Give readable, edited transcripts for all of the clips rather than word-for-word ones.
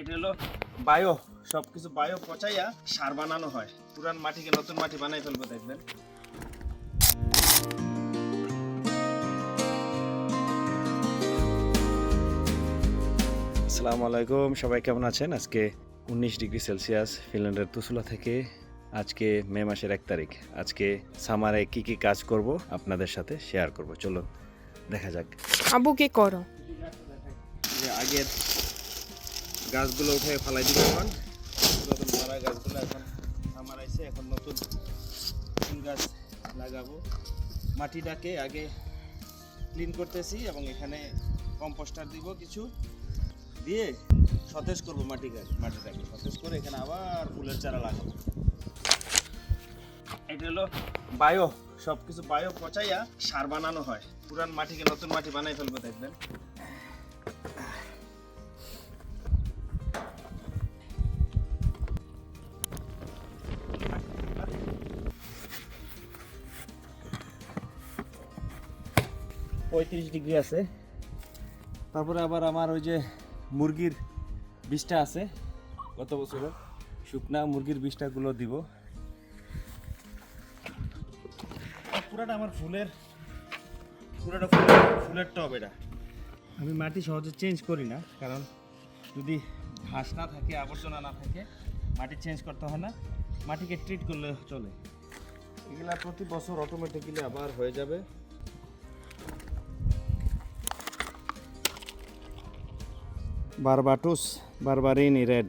এটা হলো বায়ো, সবকিছু বায়ো পচাইয়া সার বানানো হয়। পুরান মাটিকে নতুন মাটি বানাই ফেলবো, দেখবেন। আসসালামু আলাইকুম, সবাই কেমন আছেন? আজকে 19 ডিগ্রি সেলসিয়াস ফিনল্যান্ডের তুসুলা থেকে। আজকে মে মাসের 1 তারিখ। আজকে সামারে কি কি কাজ করব আপনাদের সাথে শেয়ার করব, চলো দেখা যাক। আবু কি করো? যে আগের গাছগুলো উঠে ফালাই দিব, এখন নতুন মারা গাছগুলো এখন সামার আইছে, এখন নতুন ফুল গাছ লাগাবো। মাটিটাকে আগে ক্লিন করতেছি এবং এখানে কম্পোস্টার দিব, কিছু দিয়ে সতেজ করবো মাটিটাকে সতেজ করে এখানে আবার ফুলের চারা লাগাবো। এটা হলো বায়ো, সবকিছু বায়ো পচাইয়া সার বানানো হয়। পুরান মাটিকে নতুন মাটি বানাই ফেলবো, দেখবেন। ডিগ্রি আছে। তারপরে আবার আমার ওই যে মুরগির বিষটা আছে, গত বছরের শুকনা মুরগির বিষটাগুলো দিব। পুরাটা আমার ফুলের টব। এটা আমি মাটি সহজে চেঞ্জ করি না, কারণ যদি ঘাস না থাকে, আবর্জনা না থাকে, মাটি চেঞ্জ করতে হয় না। মাটিকে ট্রিট করলে চলে। এগুলা প্রতি বছর অটোমেটিক্যালি আবার হয়ে যাবে। বারবাটুস বারবারিনি রেড,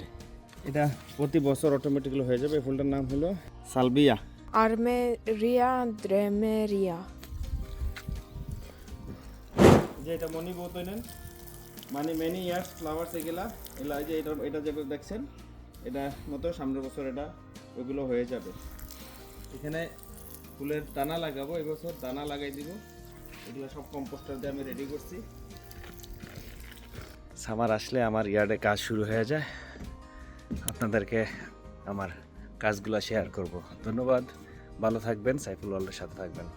এটা প্রতি বছর অটোমেটিক্যালি হয়ে যাবে। ফুলটার নাম হলো সালভিয়া। আর্মেরিয়া ড্রেমেরিয়া। যে এটা মনি বোতই নেন, মানে মেনি ইয়ার্স ফ্লাওয়ার্স, এগুলা যে এটা যে দেখছেন, এটা মতো সামনের বছর এটা ওইগুলো হয়ে যাবে। এখানে ফুলের দানা লাগাবো, এবছর দানা লাগাই দিব। এগুলো সব কম্পোস্টার দিয়ে আমি রেডি করছি। সামার আসলে আমার ইয়ার্ডে কাজ শুরু হয়ে যায়, আপনাদেরকে আমার কাজগুলো শেয়ার করব। ধন্যবাদ, ভালো থাকবেন, সাইফুল ওয়ার্ল্ডের সাথে থাকবেন।